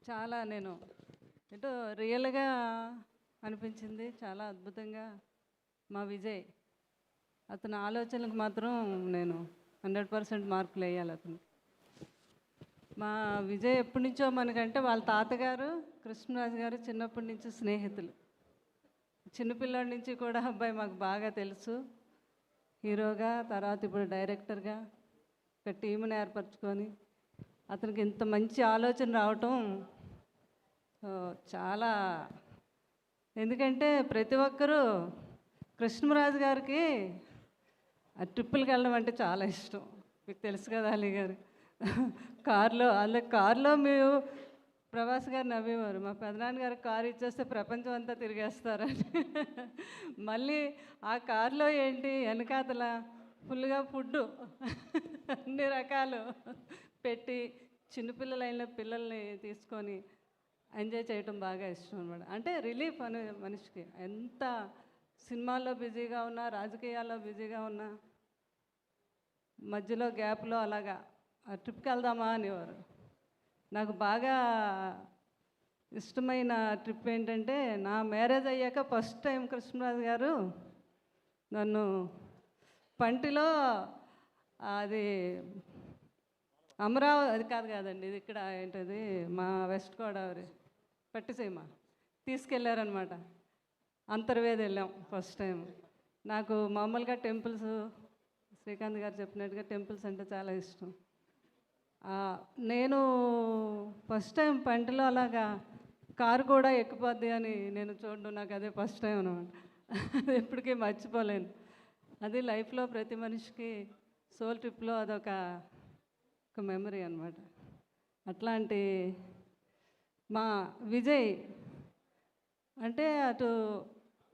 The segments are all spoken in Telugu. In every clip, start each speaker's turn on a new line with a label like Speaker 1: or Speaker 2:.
Speaker 1: చాలా నేను ఏటో రియల్గా అనిపించింది. చాలా అద్భుతంగా మా విజయ్ అతని ఆలోచనలకు మాత్రం నేను 100% మార్కులు వేయాలి అతను. మా విజయ్ ఎప్పటి నుంచో మనకంటే వాళ్ళ తాతగారు కృష్ణరాజు గారు చిన్నప్పటి నుంచి స్నేహితులు. చిన్నపిల్లడి నుంచి కూడా అబ్బాయి మాకు బాగా తెలుసు. హీరోగా తర్వాత ఇప్పుడు డైరెక్టర్గా ఒక టీంని ఏర్పరచుకొని అతనికి ఇంత మంచి ఆలోచన రావటం చాలా, ఎందుకంటే ప్రతి ఒక్కరూ కృష్ణరాజు గారికి ఆ ట్రిప్పులకి వెళ్ళడం అంటే చాలా ఇష్టం. మీకు తెలుసు కదా అలీ గారు. కారులో మేము ప్రభాస్ గారు నవ్వేవారు, మా పెదనాన్నగారు కారు ఇచ్చేస్తే ప్రపంచం అంతా తిరిగేస్తారని. మళ్ళీ ఆ కారులో ఏంటి వెనకాతల ఫుల్గా ఫుడ్డు అన్ని రకాలు పెట్టి చిన్నపిల్లలైన పిల్లల్ని తీసుకొని ఎంజాయ్ చేయటం బాగా ఇష్టం అనమాట. అంటే రిలీఫ్ అనే మనిషికి ఎంత సినిమాల్లో బిజీగా ఉన్నా, రాజకీయాల్లో బిజీగా ఉన్నా, మధ్యలో గ్యాప్లో అలాగా ఆ ట్రిప్కి వెళ్దామా అనేవారు. నాకు బాగా ఇష్టమైన ట్రిప్ ఏంటంటే, నా మ్యారేజ్ అయ్యాక ఫస్ట్ టైం కృష్ణరాజు గారు నన్ను పంటిలో, అది అమరావతి, అది కాదండి, ఇది ఇక్కడ ఏంటది మా వెస్ట్ గోదావరి పట్టిసీమ తీసుకెళ్ళారనమాట. అంతర్వేది వెళ్ళాం ఫస్ట్ టైం. నాకు మామూలుగా టెంపుల్స్, శ్రీకాంత్ గారు చెప్పినట్టుగా టెంపుల్స్ అంటే చాలా ఇష్టం. నేను ఫస్ట్ టైం పంటలో అలాగా కారు కూడా ఎక్కిపోద్ది అని నేను చూడడం, నాకు అదే ఫస్ట్ టైం అనమాట. ఎప్పటికీ మర్చిపోలేను. అది లైఫ్లో ప్రతి మనిషికి సోల్ ట్రిప్లో అదొక మెమరీ అనమాట. అట్లాంటి మా విజయ్ అంటే అటు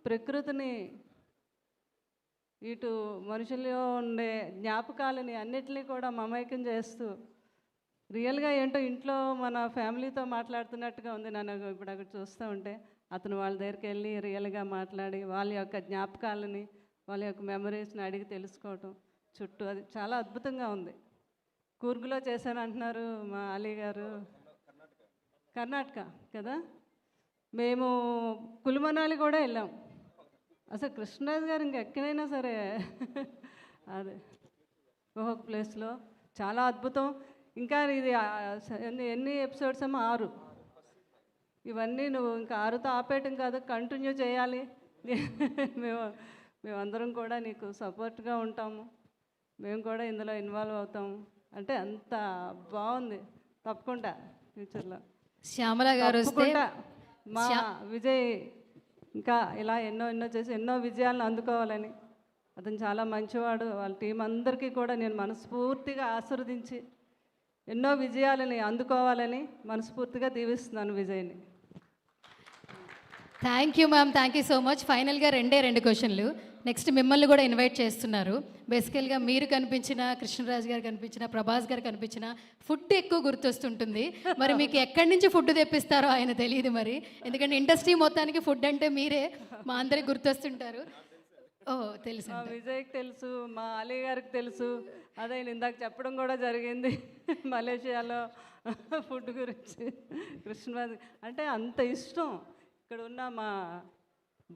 Speaker 1: ప్రకృతిని, ఇటు మనుషుల్లో ఉండే జ్ఞాపకాలని అన్నిటినీ కూడా మమైకం చేస్తూ రియల్గా ఏంటో ఇంట్లో మన ఫ్యామిలీతో మాట్లాడుతున్నట్టుగా ఉంది. నన్ను ఇప్పుడు అక్కడ చూస్తూ ఉంటే అతను వాళ్ళ దగ్గరికి వెళ్ళి రియల్గా మాట్లాడి వాళ్ళ యొక్క జ్ఞాపకాలని, వాళ్ళ యొక్క మెమరీస్ని అడిగి తెలుసుకోవటం చుట్టూ, అది చాలా అద్భుతంగా ఉంది. కూర్గులో చేశాను అంటున్నారు మా అలీ గారు. కర్ణాటక కదా. మేము కులుమనాలి కూడా వెళ్ళాం. అసలు కృష్ణరాజు గారు ఇంకెక్కడైనా సరే అదే ఒక్కొక్క ప్లేస్లో చాలా అద్భుతం. ఇంకా ఇది ఎన్ని ఎపిసోడ్స్ ఏమో 6. ఇవన్నీ నువ్వు ఇంకా 6తో ఆపేయటం కాదు, కంటిన్యూ చేయాలి. మేమందరం కూడా నీకు సపోర్ట్గా ఉంటాము. మేము కూడా ఇందులో ఇన్వాల్వ్ అవుతాము. అంటే అంత బాగుంది. తప్పకుండా ఫ్యూచర్లో
Speaker 2: శ్యామల గారు
Speaker 1: తప్పకుండా మా విజయ్ ఇంకా ఇలా ఎన్నో చేసి ఎన్నో విజయాలను అందుకోవాలని. అతను చాలా మంచివాడు. వాళ్ళ టీం అందరికీ కూడా నేను మనస్ఫూర్తిగా ఆశీర్వదించి ఎన్నో విజయాలని అందుకోవాలని మనస్ఫూర్తిగా దీవిస్తున్నాను విజయ్ని.
Speaker 2: Thank you ma'am, thank you so much. ఫైనల్గా 2 క్వశ్చన్లు. నెక్స్ట్ మిమ్మల్ని కూడా ఇన్వైట్ చేస్తున్నారు. బేసికల్గా మీరు కనిపించిన, కృష్ణరాజు గారు కనిపించిన, ప్రభాస్ గారు కనిపించిన ఫుడ్ ఎక్కువ గుర్తొస్తుంటుంది. మరి మీకు ఎక్కడి నుంచి ఫుడ్ తెప్పిస్తారో ఆయన తెలియదు మరి, ఎందుకంటే ఇండస్ట్రీ మొత్తానికి ఫుడ్ అంటే మీరే మా అందరికి గుర్తొస్తుంటారు. ఓ తెలుసు,
Speaker 1: విజయ్కి తెలుసు, మా అలీ గారికి తెలుసు. అదే ఇందాక చెప్పడం కూడా జరిగింది మలేషియాలో ఫుడ్ గురించి. కృష్ణరాజు అంటే అంత ఇష్టం. ఇక్కడ ఉన్న మా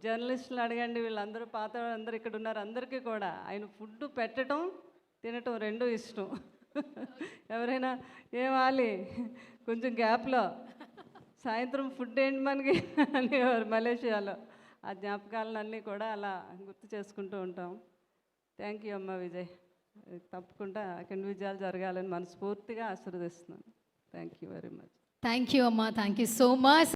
Speaker 1: జర్నలిస్టులు అడగండి, వీళ్ళందరూ పాత అందరూ ఇక్కడ ఉన్నారు, అందరికీ కూడా ఆయన ఫుడ్ పెట్టడం తినటం 2 ఇష్టం. ఎవరైనా ఏమాలి కొంచెం గ్యాప్లో సాయంత్రం ఫుడ్ ఏంటి మనకి అనేవారు మలేషియాలో. ఆ జ్ఞాపకాలన్నీ కూడా అలా గుర్తు చేసుకుంటూ ఉంటాం. థ్యాంక్ యూ అమ్మ విజయ్. తప్పకుండా అక్కడ విజయాలు జరగాలని మనస్ఫూర్తిగా ఆశీర్వదిస్తున్నాను. Thank you very much.
Speaker 2: Thank you అమ్మా, థ్యాంక్ యూ సో మచ్.